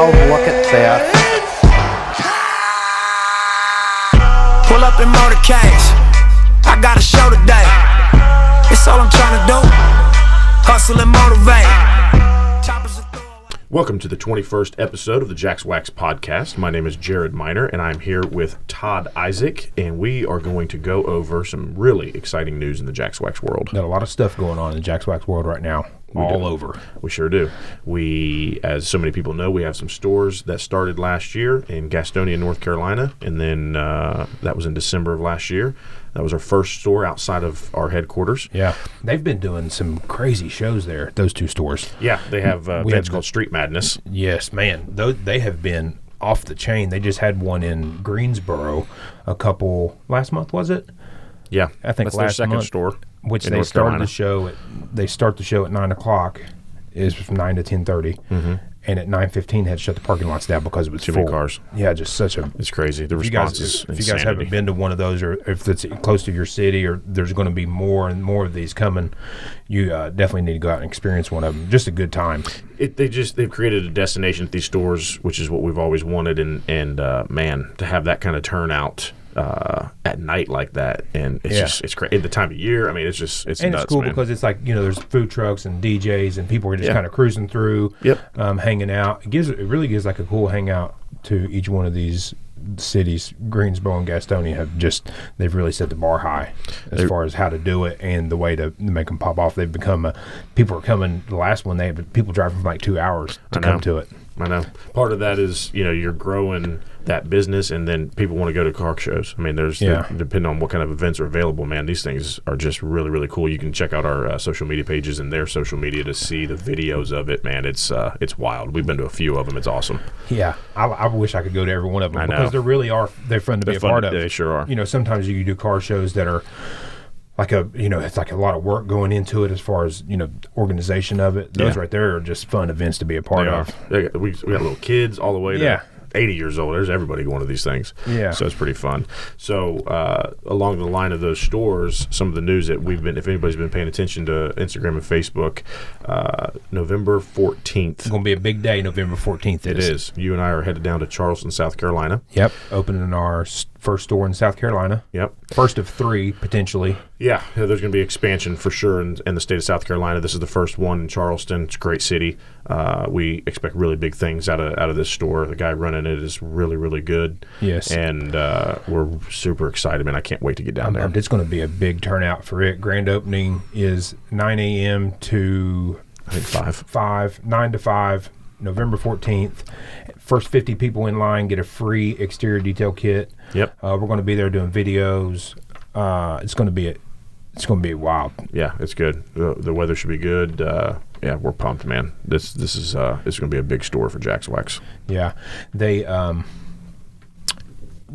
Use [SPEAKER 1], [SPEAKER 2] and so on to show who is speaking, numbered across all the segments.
[SPEAKER 1] Wow, look at that.
[SPEAKER 2] Pull up in motorcades. I got a show today. It's all I'm trying to do. Hustle and motivate.
[SPEAKER 3] Welcome to the 21st episode of the Jax Wax Podcast. My name is Jared Miner, and I'm here with Todd Isaac, and we are going to go over some really exciting news in the Jax Wax world.
[SPEAKER 4] Got a lot of stuff going on in the Jax Wax world right now. All over.
[SPEAKER 3] We sure do. We, as so many people know, we have some stores that started last year in Gastonia, North Carolina, and then that was in December of last year. That was our first store outside of our headquarters.
[SPEAKER 4] Yeah. They've been doing some crazy shows there, those two stores.
[SPEAKER 3] Yeah, they have events called Street Madness.
[SPEAKER 4] Yes, man. They have been off the chain. They just had one in Greensboro last month, was it?
[SPEAKER 3] Yeah.
[SPEAKER 4] I think
[SPEAKER 3] that's
[SPEAKER 4] last
[SPEAKER 3] their second
[SPEAKER 4] month,
[SPEAKER 3] store.
[SPEAKER 4] Which they started the show they start the show at 9 o'clock, is from 9 to 10:30. Mm-hmm. And at 9:15 had to shut the parking lots down because it was
[SPEAKER 3] too
[SPEAKER 4] full.
[SPEAKER 3] many cars.
[SPEAKER 4] Yeah, just such a...
[SPEAKER 3] It's crazy. The response is
[SPEAKER 4] If you guys haven't been to one of those, or if it's close to your city, or there's going to be more and more of these coming, you definitely need to go out and experience one of them. Just a good time.
[SPEAKER 3] They've created a destination at these stores, which is what we've always wanted, and man, to have that kind of turnout at night like that, and it's great at the time of year. I mean, it's nuts,
[SPEAKER 4] it's cool,
[SPEAKER 3] man.
[SPEAKER 4] because it's like, there's food trucks and DJs, and people are just kind of cruising through, hanging out. It really gives like a cool hangout to each one of these cities. Greensboro and Gastonia they've really set the bar high as far as how to do it and the way to make them pop off. They've become people are coming. The last one, they have people driving for like 2 hours to come to it.
[SPEAKER 3] I know. Part of that is, you're growing that business, and then people want to go to car shows. I mean, depending on what kind of events are available, man, these things are just really, really cool. You can check out our social media pages and their social media to see the videos of it, man. It's wild. We've been to a few of them. It's awesome.
[SPEAKER 4] Yeah. I wish I could go to every one of them, because they're fun to be a part of.
[SPEAKER 3] They sure are.
[SPEAKER 4] Sometimes you do car shows that are like it's like a lot of work going into it as far as, organization of it. Those right there are just fun events to be a part of.
[SPEAKER 3] We got little kids all the way to 80 years old. There's everybody going to these things. Yeah. So it's pretty fun. So along the line of those stores, some of the news that if anybody's been paying attention to Instagram and Facebook, November 14th.
[SPEAKER 4] It's going to be a big day, November 14th.
[SPEAKER 3] It is. You and I are headed down to Charleston, South Carolina.
[SPEAKER 4] Yep. Opening our first store in South Carolina.
[SPEAKER 3] Yep.
[SPEAKER 4] First of 3, potentially.
[SPEAKER 3] Yeah, there's going to be expansion for sure in the state of South Carolina. This is the first one in Charleston. It's a great city. We expect really big things out of this store. The guy running it is really, really good.
[SPEAKER 4] Yes.
[SPEAKER 3] And we're super excited, man. I can't wait to get down there.
[SPEAKER 4] It's going to be a big turnout for it. Grand opening is 9 a.m. to...
[SPEAKER 3] I think 5.
[SPEAKER 4] 9 to 5, November 14th. First 50 people in line get a free exterior detail kit.
[SPEAKER 3] Yep.
[SPEAKER 4] We're going to be there doing videos. It's going to be wild.
[SPEAKER 3] Yeah, it's good. The weather should be good. Yeah, we're pumped, man. This is going to be a big store for Jax Wax.
[SPEAKER 4] Yeah, they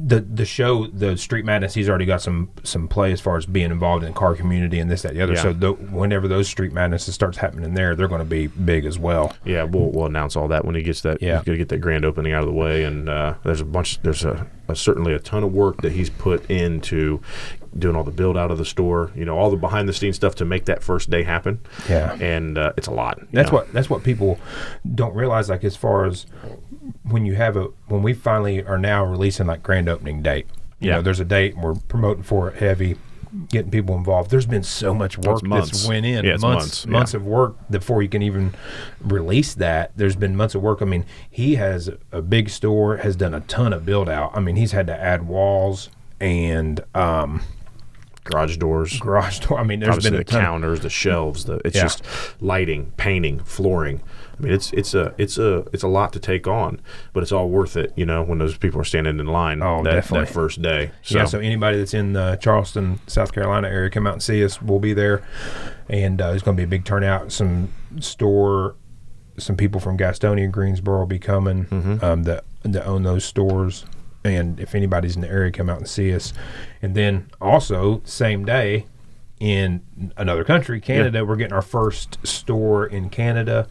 [SPEAKER 4] the show, the Street Madness, he's already got some play as far as being involved in the car community and this, that, the other. Yeah. So whenever those Street Madnesses starts happening there, they're going to be big as well.
[SPEAKER 3] Yeah, we'll announce all that when he gets that. Yeah, he's going to get that grand opening out of the way, and there's certainly a ton of work that he's put into doing all the build out of the store, all the behind the scenes stuff to make that first day happen. Yeah, and it's a lot.
[SPEAKER 4] That's what people don't realize. Like, as far as when we finally are now releasing like grand opening date. There's a date and we're promoting for it heavy, getting people involved. There's been so much work that's went in.
[SPEAKER 3] Yeah,
[SPEAKER 4] months of work before you can even release that. There's been months of work. I mean, he has a big store, has done a ton of build out. I mean, he's had to add walls and
[SPEAKER 3] garage doors.
[SPEAKER 4] I mean, there's
[SPEAKER 3] obviously
[SPEAKER 4] been
[SPEAKER 3] the counters, the shelves. Just lighting, painting, flooring. I mean, it's a lot to take on, but it's all worth it. When those people are standing in line that first day.
[SPEAKER 4] So anybody that's in the Charleston, South Carolina area, come out and see us. We'll be there, and there's going to be a big turnout. Some people from Gastonia, Greensboro will be coming that own those stores. And if anybody's in the area, come out and see us. And then also, same day, in another country, Canada, we're getting our first store in Canada,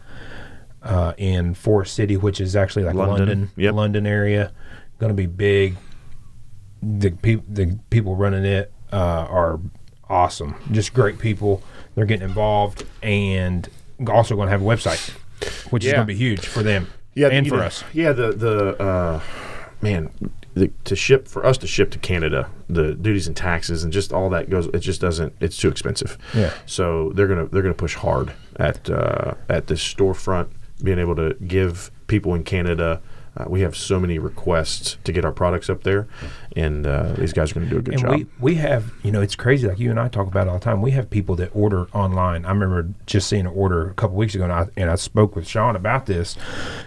[SPEAKER 4] in Forest City, which is actually like London area. Going to be big. The people running it are awesome. Just great people. They're getting involved, and also going to have a website, which is going to be huge for them. and for us.
[SPEAKER 3] Yeah, to ship to Canada, the duties and taxes and just all that goes. It just doesn't. It's too expensive.
[SPEAKER 4] Yeah.
[SPEAKER 3] So they're gonna push hard at this storefront, being able to give people in Canada. We have so many requests to get our products up there, and these guys are going to do a good job.
[SPEAKER 4] We have, it's crazy. Like you and I talk about it all the time. We have people that order online. I remember just seeing an order a couple weeks ago, and I spoke with Sean about this.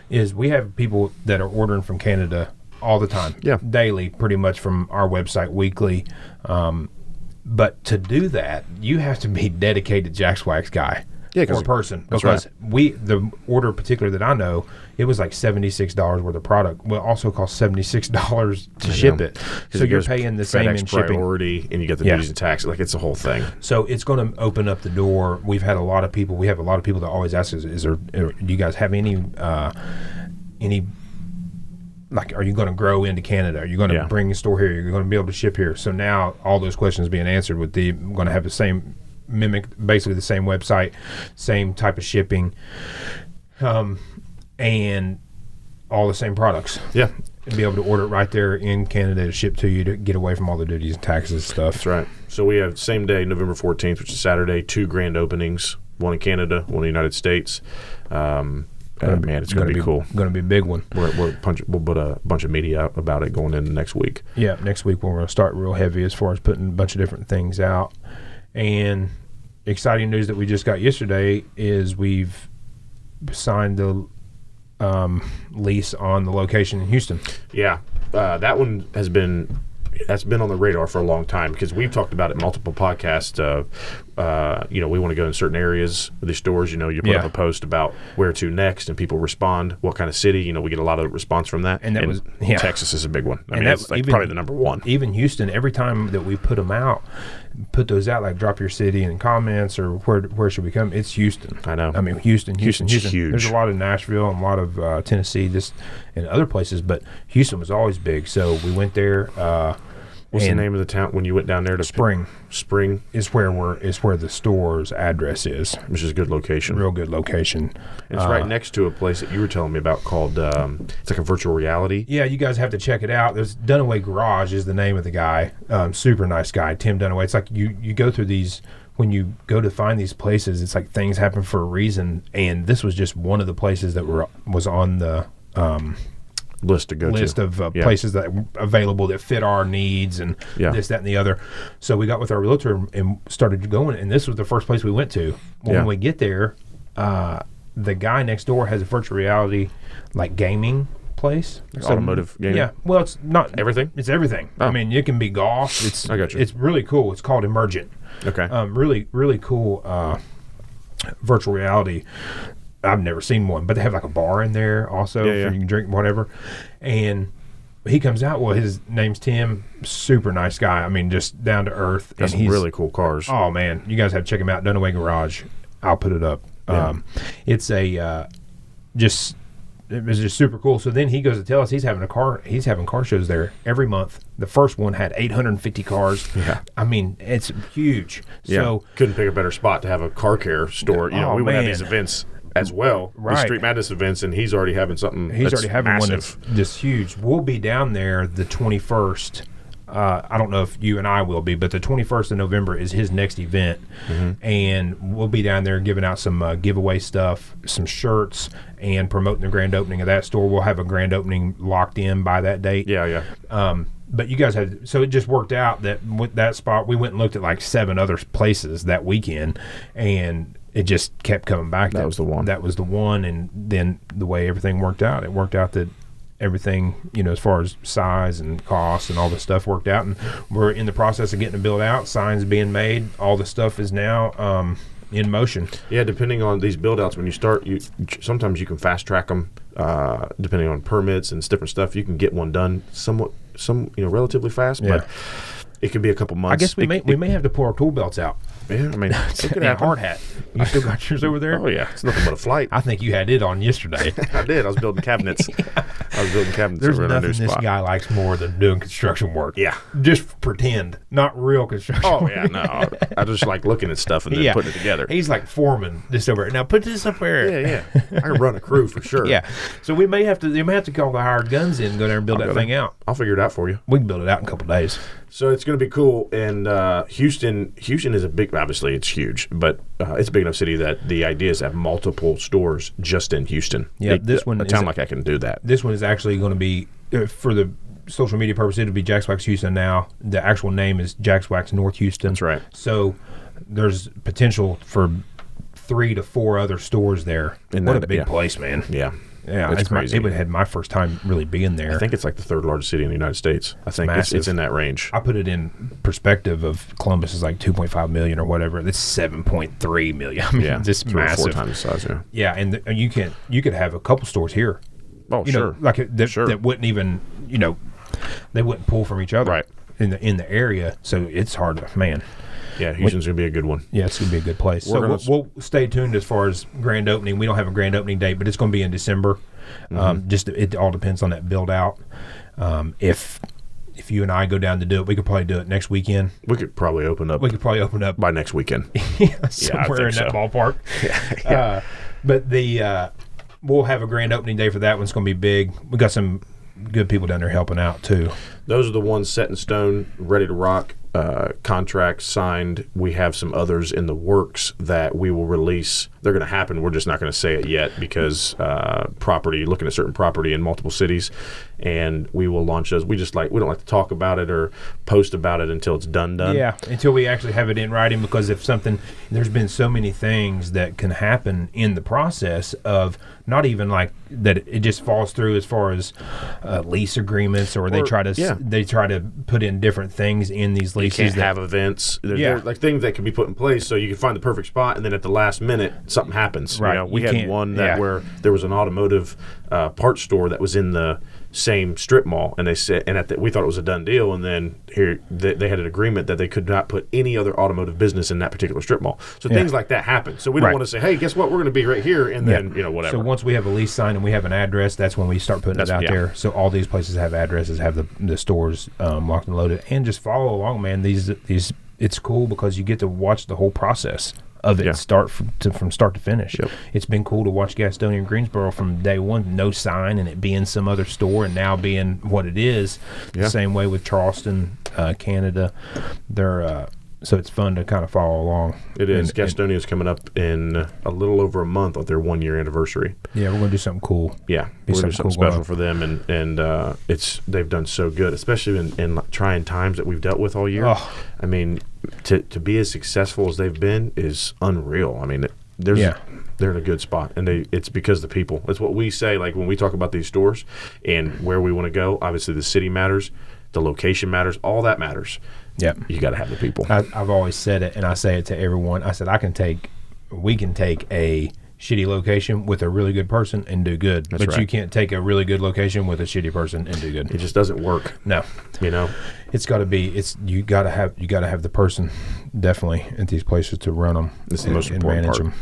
[SPEAKER 4] Is we have people that are ordering from Canada all the time, daily, pretty much from our website weekly. But to do that, you have to be dedicated Jax Wax guy.
[SPEAKER 3] Yeah,
[SPEAKER 4] or person,
[SPEAKER 3] because
[SPEAKER 4] the order particular that I know, it was like $76 worth of product. Well, it also cost $76 to ship it. So you're paying the same in shipping,
[SPEAKER 3] priority, and you get the duties and taxes. Like it's a whole thing.
[SPEAKER 4] So it's going to open up the door. We've had a lot of people. We have a lot of people that always ask us, "Do you guys have any?" Like, are you going to grow into Canada? Are you going to bring a store here? You're going to be able to ship here. So now all those questions being answered with I'm going to have the same. Mimic basically the same website, same type of shipping, and all the same products.
[SPEAKER 3] Yeah.
[SPEAKER 4] And be able to order it right there in Canada to ship to you to get away from all the duties and taxes and stuff.
[SPEAKER 3] That's right. So we have same day, November 14th, which is Saturday, 2 grand openings, one in Canada, one in the United States. Man, it's going to be cool.
[SPEAKER 4] Going to be a big one.
[SPEAKER 3] We'll put a bunch of media out about it going into next week.
[SPEAKER 4] Yeah, next week we're going to start real heavy as far as putting a bunch of different things out. And exciting news that we just got yesterday is we've signed the lease on the location in Houston.
[SPEAKER 3] Yeah, that one that's been on the radar for a long time because we've talked about it in multiple podcasts. We want to go in certain areas of the stores. You put up a post about where to next, and people respond. What kind of city? We get a lot of response from that.
[SPEAKER 4] And
[SPEAKER 3] Texas is a big one. I mean, that's like probably the number one.
[SPEAKER 4] Even Houston, every time that we put those out, like drop your city in comments or where should we come? It's Houston.
[SPEAKER 3] I know.
[SPEAKER 4] I mean, Houston's
[SPEAKER 3] huge.
[SPEAKER 4] There's a lot of Nashville and a lot of Tennessee, and other places, but Houston was always big. So we went there.
[SPEAKER 3] What's the name of the town when you went down there to
[SPEAKER 4] Spring?
[SPEAKER 3] Spring
[SPEAKER 4] is where the store's address is,
[SPEAKER 3] which is a good location.
[SPEAKER 4] Real good location.
[SPEAKER 3] It's right next to a place that you were telling me about called it's like a virtual reality.
[SPEAKER 4] Yeah, you guys have to check it out. There's Dunaway Garage is the name of the guy. Super nice guy, Tim Dunaway. It's like you go through these. When you go to find these places, it's like things happen for a reason, and this was just one of the places that was on the
[SPEAKER 3] list
[SPEAKER 4] of places that are available that fit our needs and this, that, and the other. So we got with our realtor and started going, and this was the first place we went to. When we get there, the guy next door has a virtual reality like gaming place.
[SPEAKER 3] Like automotive gaming?
[SPEAKER 4] Yeah. Well, it's not
[SPEAKER 3] everything.
[SPEAKER 4] It's everything. Oh. I mean, it can be golf.
[SPEAKER 3] I got you.
[SPEAKER 4] It's really cool. It's called Emergent.
[SPEAKER 3] Okay.
[SPEAKER 4] Really, really cool virtual reality. I've never seen one, but they have like a bar in there also where you can drink whatever. And he comes out. Well, his name's Tim. Super nice guy. I mean, just down to earth.
[SPEAKER 3] Got some really cool cars.
[SPEAKER 4] Oh man, you guys have to check him out. Dunaway Garage. I'll put it up. Yeah. It's it was just super cool. So then he goes to tell us he's having car shows there every month. The first one had 850 cars.
[SPEAKER 3] Yeah.
[SPEAKER 4] I mean, it's huge.
[SPEAKER 3] Yeah.
[SPEAKER 4] So
[SPEAKER 3] couldn't pick a better spot to have a car care store. We would have these events as well,
[SPEAKER 4] right?
[SPEAKER 3] The Street Madness events, and he's already having something.
[SPEAKER 4] He's already having
[SPEAKER 3] massive.
[SPEAKER 4] One that's just huge. We'll be down there the 21st. I don't know if you and I will be, but the 21st of November is his next event, and we'll be down there giving out some giveaway stuff, some shirts, and promoting the grand opening of that store. We'll have a grand opening locked in by that date.
[SPEAKER 3] Yeah.
[SPEAKER 4] But you guys had, so it just worked out that with that spot, we went and looked at like 7 other places that weekend, and it just kept coming back.
[SPEAKER 3] That was the one.
[SPEAKER 4] That was the one, and then the way everything worked out, it worked out that everything, as far as size and cost and all the stuff worked out, and we're in the process of getting it built out, signs being made, all the stuff is now in motion.
[SPEAKER 3] Yeah, depending on these build outs, when you start, sometimes you can fast track them, depending on permits and different stuff. You can get one done relatively fast, but it could be a couple months.
[SPEAKER 4] I guess we may have to pull our tool belts out.
[SPEAKER 3] Yeah, I mean, it could happen.
[SPEAKER 4] Hard hat. You still got yours over there?
[SPEAKER 3] Oh yeah, it's nothing but a flight.
[SPEAKER 4] I think you had it on yesterday.
[SPEAKER 3] I did. I was building cabinets. I was building cabinets.
[SPEAKER 4] There's
[SPEAKER 3] over in our new
[SPEAKER 4] nothing this
[SPEAKER 3] spot.
[SPEAKER 4] guy likes more than doing construction work.
[SPEAKER 3] Yeah.
[SPEAKER 4] Just pretend, not real construction.
[SPEAKER 3] Oh
[SPEAKER 4] work.
[SPEAKER 3] yeah, no. I just like looking at stuff and then putting it together.
[SPEAKER 4] He's like foreman just over there. Now put this up there.
[SPEAKER 3] Yeah. I can run a crew for sure.
[SPEAKER 4] Yeah. So they may have to call the hired guns in and go there and build that thing out.
[SPEAKER 3] I'll figure it out for you.
[SPEAKER 4] We can build it out in a couple of days.
[SPEAKER 3] So it's going to be cool. And Houston is a big, obviously it's huge, but it's a big enough city that the idea is to have multiple stores just in Houston.
[SPEAKER 4] Yeah,
[SPEAKER 3] a town like I can do that.
[SPEAKER 4] This one is actually going to be, for the social media purpose, it'll be Jax Wax Houston now. The actual name is Jax Wax North Houston.
[SPEAKER 3] That's right.
[SPEAKER 4] So there's potential for 3 to 4 other stores there. What a big place, man.
[SPEAKER 3] Yeah.
[SPEAKER 4] Yeah,
[SPEAKER 3] it's crazy.
[SPEAKER 4] It had my first time really being there.
[SPEAKER 3] I think it's like the 3rd largest city in the United States. I think it's in that range.
[SPEAKER 4] I put it in perspective of Columbus is like 2.5 million or whatever. It's 7.3 million. I mean, just
[SPEAKER 3] 3 or 4
[SPEAKER 4] massive.
[SPEAKER 3] times the size. Yeah.
[SPEAKER 4] Yeah, and you could have a couple stores here.
[SPEAKER 3] Oh,
[SPEAKER 4] you know, like that wouldn't even, they wouldn't pull from each other,
[SPEAKER 3] right,
[SPEAKER 4] in the area. So it's hard to, man.
[SPEAKER 3] Yeah, Houston's going to be a good one.
[SPEAKER 4] Yeah, it's going to be a good place. So we'll stay tuned as far as grand opening. We don't have a grand opening date, but it's going to be in December. It all depends on that build out. If you and I go down to do it, we could probably do it next weekend.
[SPEAKER 3] We could probably open up by next weekend.
[SPEAKER 4] Somewhere in that ballpark.
[SPEAKER 3] Yeah.
[SPEAKER 4] But we'll have a grand opening day for that one. It's going to be big. We got some good people down there helping out too.
[SPEAKER 3] Those are the ones set in stone, ready to rock. Contracts signed. We have some others in the works that we will release. They're going to happen. We're just not going to say it yet because looking at certain property in multiple cities, and we will launch those. We don't like to talk about it or post about it until it's done.
[SPEAKER 4] Yeah, until we actually have it in writing, because there's been so many things that can happen in the process of not even like that it just falls through as far as lease agreements, or they try to put in different things in these leases.
[SPEAKER 3] You can't have events. There's like things that can be put in place so you can find the perfect spot, and then at the last minute something happens.
[SPEAKER 4] Right.
[SPEAKER 3] We had one where there was an automotive parts store that was in the same strip mall, and they said, we thought it was a done deal, and then here they had an agreement that they could not put any other automotive business in that particular strip mall. So things like that happen. So we don't want to say, hey, guess what, we're going to be right here, and then whatever.
[SPEAKER 4] So once we have a lease signed and we have an address, that's when we start putting it out there. So all these places have addresses, have the stores locked and loaded, and just follow along, man. These it's cool because you get to watch the whole process of it from start to finish. Yep. It's been cool to watch Gastonia and Greensboro from day one, no sign, and it being some other store, and now being what it is. The same way with Charleston, Canada. They're so it's fun to kind of follow along.
[SPEAKER 3] It is. Gastonia is coming up in a little over a month on their 1-year anniversary.
[SPEAKER 4] Yeah, we're going to do something cool.
[SPEAKER 3] Yeah, we're going to do something special for them, and they've done so good, especially in trying times that we've dealt with all year. Oh. I mean, to be as successful as they've been is unreal. I mean, they're in a good spot, and it's because the people. It's what we say, like when we talk about these stores and where we want to go. Obviously, the city matters, the location matters, all that matters. Yeah, you got to have the people.
[SPEAKER 4] I've always said it, and I say it to everyone. I said we can take a shitty location with a really good person and do good. That's but right. You can't take a really good location with a shitty person and do good.
[SPEAKER 3] It just doesn't work.
[SPEAKER 4] No, it's got to be. You got to have the person definitely at these places to run them.
[SPEAKER 3] It's the most important part. Them.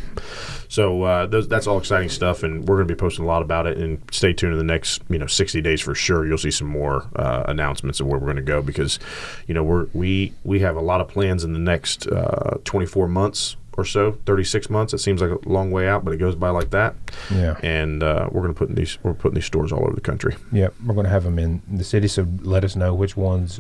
[SPEAKER 3] So that's all exciting stuff, and we're going to be posting a lot about it. And stay tuned in the next 60 days for sure. You'll see some more announcements of where we're going to go because we have a lot of plans in the next 24 months or so, 36 months. It seems like a long way out, but it goes by like that. Yeah. And we're putting these stores all over the country.
[SPEAKER 4] Yeah, we're going to have them in the city. So let us know which ones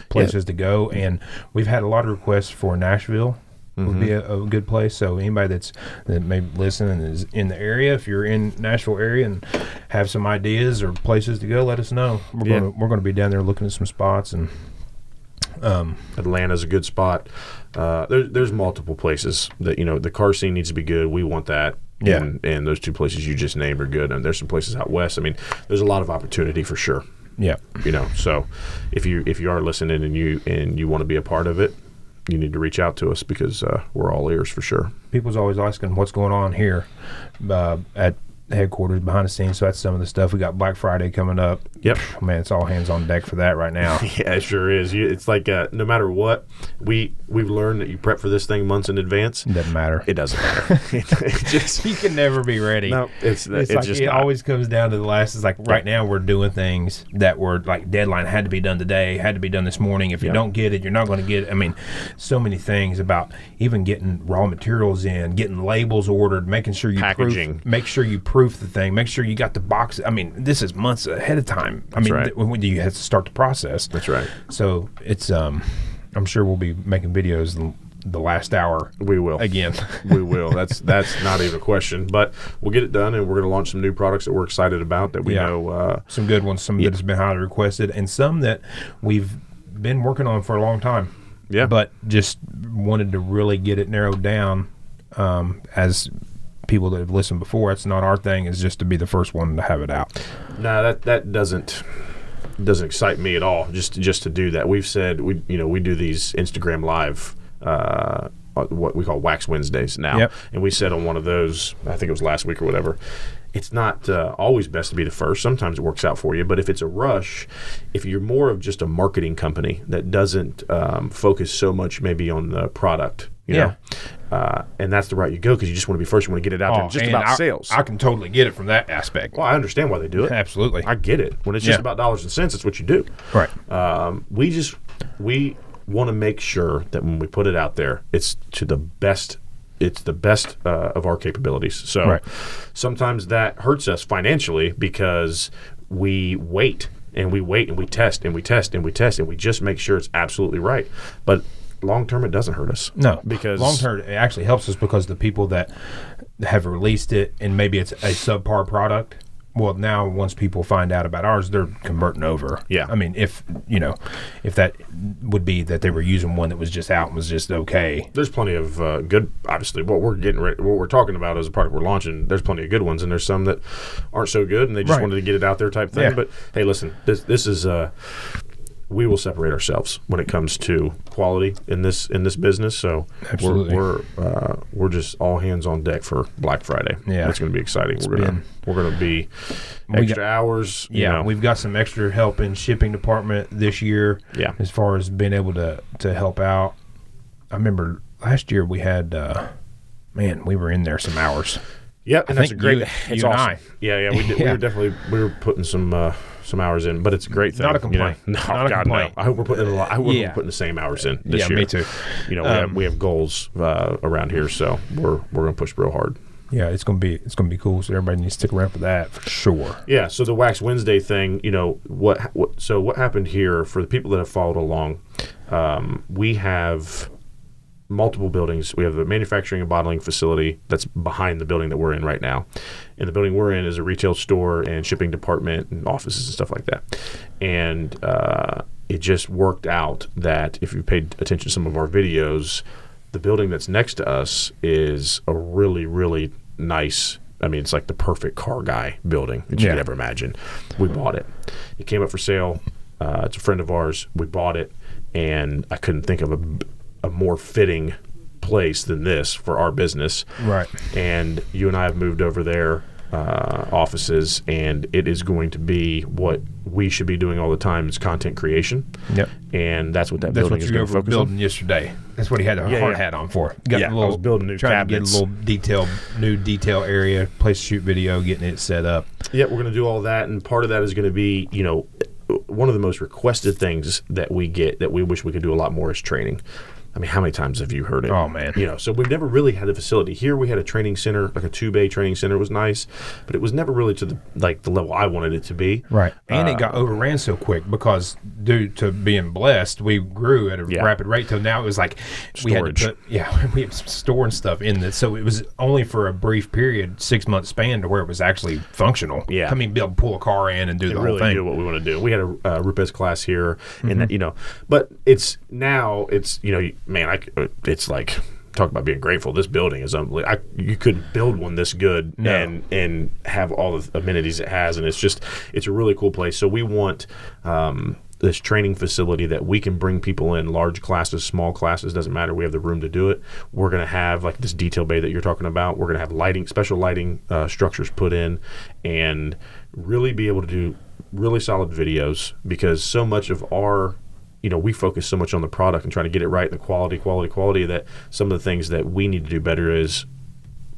[SPEAKER 4] places to go. And we've had a lot of requests for Nashville. Would be a good place. So anybody that may listen and is in the area, if you're in Nashville area and have some ideas or places to go, let us know. We're going to be down there looking at some spots. And
[SPEAKER 3] Atlanta's a good spot. There's multiple places that the car scene needs to be good. We want that. Yeah. And those two places you just named are good. And there's some places out west. I mean, there's a lot of opportunity for sure.
[SPEAKER 4] Yeah.
[SPEAKER 3] So if you are listening and you want to be a part of it, you need to reach out to us because we're all ears for sure.
[SPEAKER 4] People's always asking what's going on here at headquarters behind the scenes. So that's some of the stuff. We got Black Friday coming up.
[SPEAKER 3] Yep.
[SPEAKER 4] Man, it's all hands on deck for that right now.
[SPEAKER 3] Yeah, it sure is. It's like no matter what, we've learned that you prep for this thing months in advance.
[SPEAKER 4] It doesn't matter.
[SPEAKER 3] It doesn't matter. it just,
[SPEAKER 4] you can never be ready.
[SPEAKER 3] No, it's
[SPEAKER 4] like
[SPEAKER 3] just
[SPEAKER 4] it
[SPEAKER 3] not.
[SPEAKER 4] always comes down to the last. It's like right now we're doing things that were like deadline had to be done today, had to be done this morning. If you don't get it, you're not going to get it. I mean, so many things about even getting raw materials in, getting labels ordered, making sure you
[SPEAKER 3] packaging,
[SPEAKER 4] make sure you proof the thing, make sure you got the box. I mean, this is months ahead of time.
[SPEAKER 3] That's right.
[SPEAKER 4] When you have to start the process.
[SPEAKER 3] That's right.
[SPEAKER 4] So it's I'm sure we'll be making videos the last hour.
[SPEAKER 3] We will
[SPEAKER 4] again.
[SPEAKER 3] We will. That's not even a question. But we'll get it done, and we're going to launch some new products that we're excited about. That we know
[SPEAKER 4] some good ones, some that has been highly requested, and some that we've been working on for a long time.
[SPEAKER 3] Yeah,
[SPEAKER 4] but just wanted to really get it narrowed down. As people that have listened before, it's not our thing. Is just to be the first one to have it out.
[SPEAKER 3] No, that doesn't excite me at all. Just to do that, we've said we do these Instagram live. What we call Wax Wednesdays now, and we said on one of those, I think it was last week or whatever, it's not always best to be the first. Sometimes it works out for you, but if it's a rush, if you're more of just a marketing company that doesn't focus so much maybe on the product, you know, and that's the route you go because you just want to be first. You want to get it out there. Just about sales.
[SPEAKER 4] I can totally get it from that aspect.
[SPEAKER 3] Well, I understand why they do it.
[SPEAKER 4] Absolutely,
[SPEAKER 3] I get it. When it's just about dollars and cents, it's what you do.
[SPEAKER 4] Right.
[SPEAKER 3] We want to make sure that when we put it out there, it's to the best. It's the best of our capabilities. So sometimes that hurts us financially because we wait and we wait and we test and we test and we test and we just make sure it's absolutely right. But long term, it doesn't hurt us.
[SPEAKER 4] No,
[SPEAKER 3] because
[SPEAKER 4] long term it actually helps us because the people that have released it and maybe it's a subpar product. Well, now once people find out about ours, they're converting over.
[SPEAKER 3] Yeah.
[SPEAKER 4] I mean, if that would be that they were using one that was just out and was just okay.
[SPEAKER 3] There's plenty of good. Obviously, what we're talking about as a product we're launching. There's plenty of good ones, and there's some that aren't so good, and they just wanted to get it out there type thing. Yeah. But hey, listen, this is. We will separate ourselves when it comes to quality in this business. So
[SPEAKER 4] absolutely,
[SPEAKER 3] we're just all hands on deck for Black Friday.
[SPEAKER 4] Yeah,
[SPEAKER 3] it's going to be exciting. We're gonna be extra hours.
[SPEAKER 4] Yeah, we've got some extra help in shipping department this year.
[SPEAKER 3] Yeah,
[SPEAKER 4] as far as being able to help out. I remember last year we had we were in there some hours.
[SPEAKER 3] Yeah, and that's a great. It's
[SPEAKER 4] you
[SPEAKER 3] awesome.
[SPEAKER 4] And I.
[SPEAKER 3] Yeah. We were putting some hours in, but it's a great thing.
[SPEAKER 4] Not a complaint.
[SPEAKER 3] No, God, no. I hope we're putting a lot. I hope we're putting the same hours in this year.
[SPEAKER 4] Me too.
[SPEAKER 3] We have goals around here, so we're gonna push real hard.
[SPEAKER 4] Yeah, it's gonna be cool. So everybody needs to stick around for that for sure.
[SPEAKER 3] Yeah. So the Wax Wednesday thing, what happened here for the people that have followed along, we have multiple buildings. We have the manufacturing and bottling facility that's behind the building that we're in right now. And the building we're in is a retail store and shipping department and offices and stuff like that. And it just worked out that if you paid attention to some of our videos, the building that's next to us is a really, really nice, it's like the perfect car guy building that you could ever imagine. We bought it. It came up for sale. It's a friend of ours. We bought it, and I couldn't think of a more fitting place than this for our business.
[SPEAKER 4] Right.
[SPEAKER 3] And you and I have moved over there offices, and it is going to be what we should be doing all the time is content creation.
[SPEAKER 4] Yep.
[SPEAKER 3] And that's what building is going to focus
[SPEAKER 4] building
[SPEAKER 3] on.
[SPEAKER 4] Yesterday. That's what he had a hard hat on for.
[SPEAKER 3] I was building new cabinets.
[SPEAKER 4] To get a little new detail area, place to shoot video, getting it set up.
[SPEAKER 3] Yeah, we're going to do all that, and part of that is going to be, one of the most requested things that we get that we wish we could do a lot more is training. How many times have you heard it?
[SPEAKER 4] Oh, man.
[SPEAKER 3] So we've never really had a facility. Here we had a training center, like a 2-bay training center. It was nice, but it was never really to the level I wanted it to be.
[SPEAKER 4] Right. And it got overran so quick because due to being blessed, we grew at a rapid rate. So now it was like
[SPEAKER 3] storage.
[SPEAKER 4] we had some storing stuff in this. So it was only for a brief period, 6-month span to where it was actually functional.
[SPEAKER 3] Yeah.
[SPEAKER 4] Be able to pull a car in and do the whole thing.
[SPEAKER 3] Do what we want to do. We had a Rupes class here, and that, but it's now it's like, talk about being grateful. This building is unbelievable. You couldn't build one this good and have all the amenities it has, and it's a really cool place. So we want this training facility that we can bring people in, large classes, small classes, doesn't matter. We have the room to do it. We're going to have like this detail bay that you're talking about. We're going to have lighting, special lighting structures put in, and really be able to do really solid videos, because so much of our, we focus so much on the product and trying to get it right, and the quality, that some of the things that we need to do better is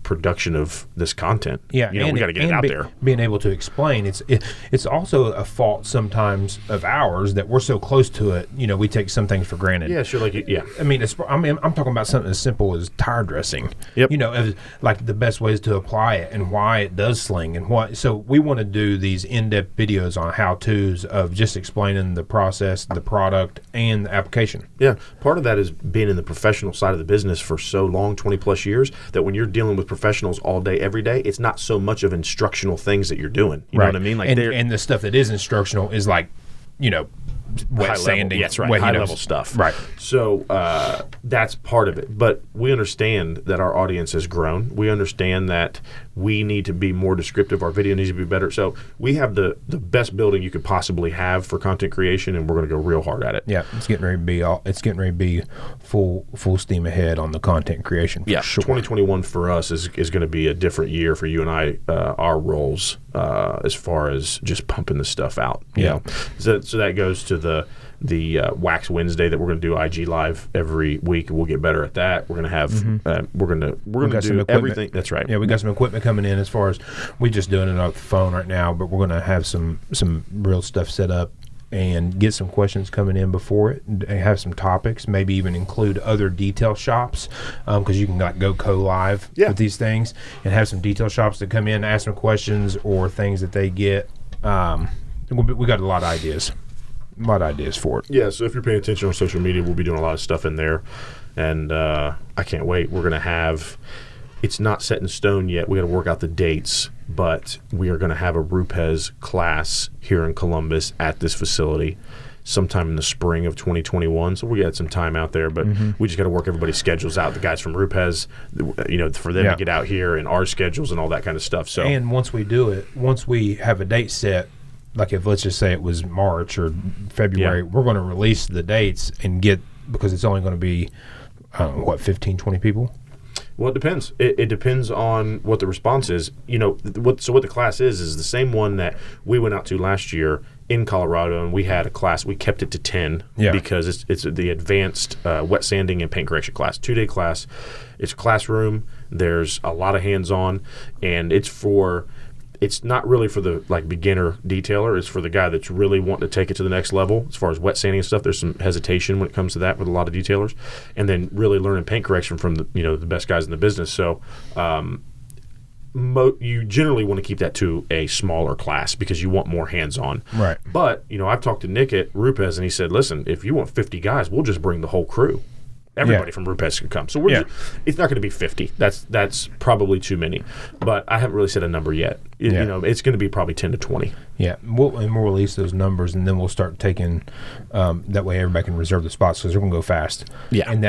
[SPEAKER 3] production of this content.
[SPEAKER 4] Yeah,
[SPEAKER 3] we got to get it out there.
[SPEAKER 4] Being able to explain, it's also a fault sometimes of ours that we're so close to it. We take some things for granted.
[SPEAKER 3] Yeah, sure.
[SPEAKER 4] I'm talking about something as simple as tire dressing.
[SPEAKER 3] Yep.
[SPEAKER 4] As, like the best ways to apply it and why it does sling and what. So we want to do these in-depth videos on how-tos of just explaining the process, the product, and the application.
[SPEAKER 3] Yeah, part of that is being in the professional side of the business for so long, 20 plus years, that when you're dealing with professionals all day, every day, it's not so much of instructional things that you're doing. You know what I mean? Like,
[SPEAKER 4] and the stuff that is instructional is like, wet sanding.
[SPEAKER 3] Yes, right. High level stuff.
[SPEAKER 4] Right.
[SPEAKER 3] So that's part of it. But we understand that our audience has grown. We understand that we need to be more descriptive. Our video needs to be better. So we have the best building you could possibly have for content creation, and we're going to go real hard at it.
[SPEAKER 4] Yeah, it's getting ready to be full steam ahead on the content creation.
[SPEAKER 3] Yeah,
[SPEAKER 4] sure.
[SPEAKER 3] 2021 for us is going to be a different year for you and I, our roles, as far as just pumping the stuff out. So that goes to the Wax Wednesday that we're going to do IG Live every week. We'll get better at that. We're going to have we're going to do everything. That's right.
[SPEAKER 4] Yeah, we got some equipment coming in, as far as we just doing it off the phone right now, but we're going to have some real stuff set up and get some questions coming in before it, and have some topics, maybe even include other detail shops, because you can like go co-live with these things and have some detail shops that come in, ask some questions or things that they get. We got a lot of ideas. For it.
[SPEAKER 3] Yeah, so if you're paying attention on social media, we'll be doing a lot of stuff in there, and I can't wait. We're going to have, it's not set in stone yet. We got to work out the dates, but we are going to have a Rupes class here in Columbus at this facility sometime in the spring of 2021. So we got some time out there, but we just got to work everybody's schedules out. The guys from Rupes, for them to get out here, and our schedules and all that kind of stuff. So,
[SPEAKER 4] and once we have a date set, like if let's just say it was March or February, we're going to release the dates and because it's only going to be, 15, 20 people?
[SPEAKER 3] Well, it depends. It depends on what the response is. What the class is the same one that we went out to last year in Colorado, and we had a class. We kept it to 10 because it's the advanced wet sanding and paint correction class, 2-day class. It's a classroom. There's a lot of hands-on, and it's not really for the beginner detailer. It's for the guy that's really wanting to take it to the next level. As far as wet sanding and stuff, there's some hesitation when it comes to that with a lot of detailers, and then really learning paint correction from the best guys in the business. So you generally want to keep that to a smaller class because you want more hands-on.
[SPEAKER 4] Right.
[SPEAKER 3] But I've talked to Nick at Rupes, and he said, "Listen, if you want 50 guys, we'll just bring the whole crew." Everybody from Rupes can come. So it's not going to be 50. That's probably too many. But I haven't really set a number yet. It's going to be probably 10 to 20.
[SPEAKER 4] Yeah, we'll release those numbers, and then we'll start taking. That way, everybody can reserve the spots because they're going to go fast. Yeah, and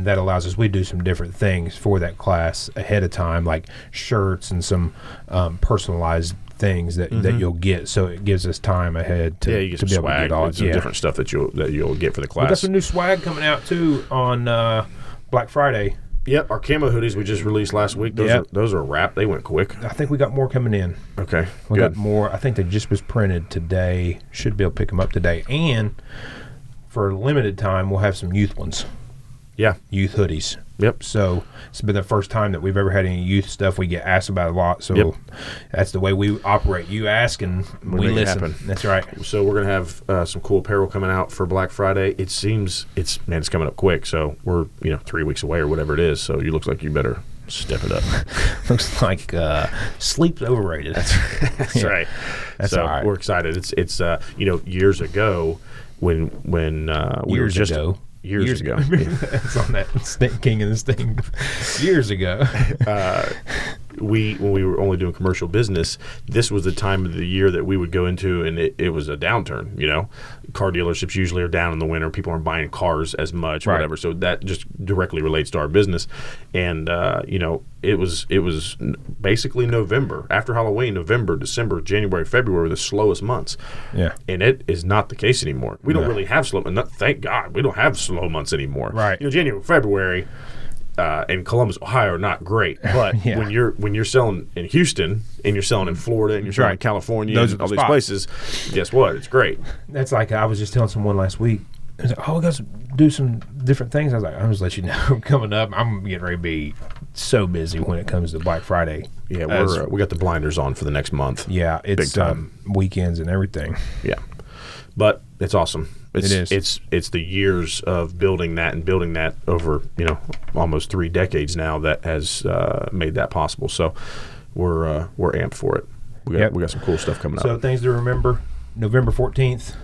[SPEAKER 4] that allows us. We do some different things for that class ahead of time, like shirts and some personalized things that you'll get, so it gives us time ahead to
[SPEAKER 3] you get some
[SPEAKER 4] be able
[SPEAKER 3] swag,
[SPEAKER 4] to get all
[SPEAKER 3] some different stuff that you'll get for the class.
[SPEAKER 4] We got some new swag coming out too on Black Friday.
[SPEAKER 3] Yep, our camo hoodies we just released last week. Those are a wrap. They went quick.
[SPEAKER 4] I think we got more coming in.
[SPEAKER 3] Okay,
[SPEAKER 4] we got more. I think they just was printed today. Should be able to pick them up today, and for a limited time, we'll have some youth ones.
[SPEAKER 3] Yeah,
[SPEAKER 4] youth hoodies.
[SPEAKER 3] Yep.
[SPEAKER 4] So it's been the first time that we've ever had any youth stuff. We get asked about a lot. So that's the way we operate. You ask and we listen. Happen. That's right.
[SPEAKER 3] So we're going to have some cool apparel coming out for Black Friday. It seems it's coming up quick. So we're 3 weeks away or whatever it is. So you look like you better step it up.
[SPEAKER 4] Looks like sleep's overrated.
[SPEAKER 3] That's right.
[SPEAKER 4] That's
[SPEAKER 3] so
[SPEAKER 4] all right.
[SPEAKER 3] We're excited. It's years ago when we were just years ago.
[SPEAKER 4] It's on that King of the Sting. Years ago.
[SPEAKER 3] when we were only doing commercial business, this was the time of the year that we would go into, and it was a downturn. Car dealerships usually are down in the winter. People aren't buying cars as much, whatever. So that just directly relates to our business. And it was basically November after Halloween. November, December, January, February were the slowest months.
[SPEAKER 4] Yeah,
[SPEAKER 3] and it is not the case anymore. We don't really have slow. Thank God, we don't have slow months anymore.
[SPEAKER 4] Right.
[SPEAKER 3] January, February. In Columbus, Ohio, are not great, but when you're selling in Houston and you're selling in Florida and you're selling in California and all these places, guess what? It's great.
[SPEAKER 4] That's like I was just telling someone last week. I was like, we got to do some different things. I was like, I'm just let you know, coming up, I'm getting ready to be so busy when it comes to Black Friday.
[SPEAKER 3] Yeah, we got the blinders on for the next month.
[SPEAKER 4] Yeah, it's big time. Weekends and everything.
[SPEAKER 3] Yeah, but it's awesome.
[SPEAKER 4] It is.
[SPEAKER 3] It's the years of building that over almost 3 decades now that has made that possible. So we're amped for it. We got some cool stuff coming up.
[SPEAKER 4] So things to remember: November 14th.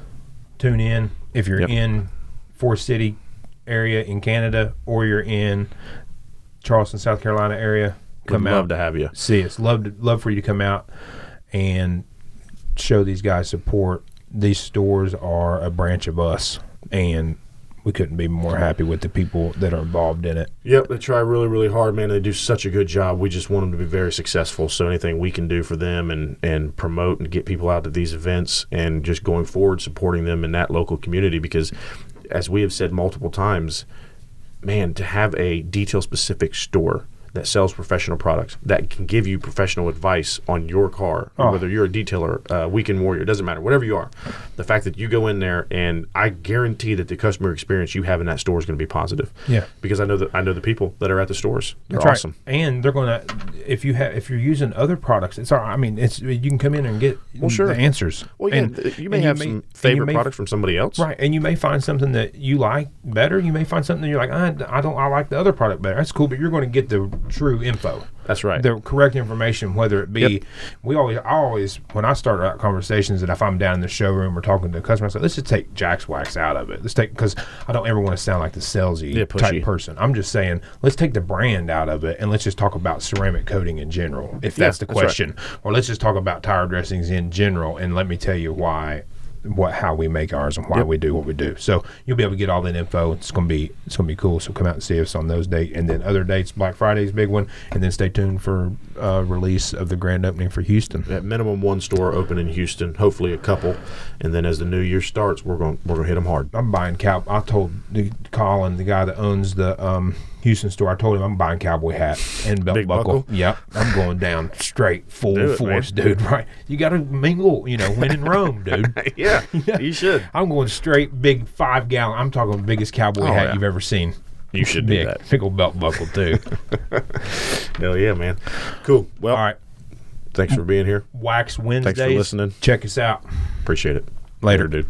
[SPEAKER 4] Tune in if you're in Forest City area in Canada or you're in Charleston, South Carolina area.
[SPEAKER 3] Come out. Love to have you.
[SPEAKER 4] See us. Love for you to come out and show these guys support. These stores are a branch of us, and we couldn't be more happy with the people that are involved in it.
[SPEAKER 3] Yep, they try really, really hard, man. They do such a good job. We just want them to be very successful. So anything we can do for them and promote and get people out to these events and just going forward, supporting them in that local community, because as we have said multiple times, man, to have a detail-specific store that sells professional products, that can give you professional advice on your car, whether you're a detailer, weekend warrior, it doesn't matter, whatever you are. The fact that you go in there, and I guarantee that the customer experience you have in that store is going to be positive.
[SPEAKER 4] Yeah,
[SPEAKER 3] because I know the people that are at the stores. They're
[SPEAKER 4] That's
[SPEAKER 3] awesome,
[SPEAKER 4] right. And they're going to if you're using other products, it's all right. I mean, you can come in and get the answers.
[SPEAKER 3] Well, yeah, you may have some favorite products from somebody else,
[SPEAKER 4] right? And you may find something that you like better. You may find something that you're like, I like the other product better. That's cool, but you're going to get the true info.
[SPEAKER 3] That's right.
[SPEAKER 4] The correct information, whether it be, I always, when I start out conversations, and if I'm down in the showroom or talking to a customer, I say, let's just take Jax Wax out of it. Because I don't ever want to sound like the salesy type person. I'm just saying, let's take the brand out of it, and let's just talk about ceramic coating in general, if that's the question. Right. Or let's just talk about tire dressings in general, and let me tell you how we make ours and why we do what we do. So you'll be able to get all that info. It's gonna be cool. So come out and see us on those dates, and then other dates. Black Friday's a big one, and then stay tuned for release of the grand opening for Houston.
[SPEAKER 3] At minimum, one store open in Houston, hopefully a couple, and then as the new year starts, we're gonna hit them hard.
[SPEAKER 4] I'm buying I told Colin, the guy that owns the Houston store, I told him I'm buying cowboy hat and belt buckle. Yep, I'm going down straight full force, dude. Right? You got to mingle, when in Rome, dude.
[SPEAKER 3] Yeah, you should.
[SPEAKER 4] I'm going straight big 5-gallon. I'm talking the biggest cowboy hat you've ever seen.
[SPEAKER 3] You should do that.
[SPEAKER 4] Big old belt buckle too.
[SPEAKER 3] Hell yeah, man. Cool. Well,
[SPEAKER 4] all right.
[SPEAKER 3] Thanks for being here.
[SPEAKER 4] Wax Wednesdays.
[SPEAKER 3] Thanks for listening.
[SPEAKER 4] Check us out.
[SPEAKER 3] Appreciate it.
[SPEAKER 4] Later, dude.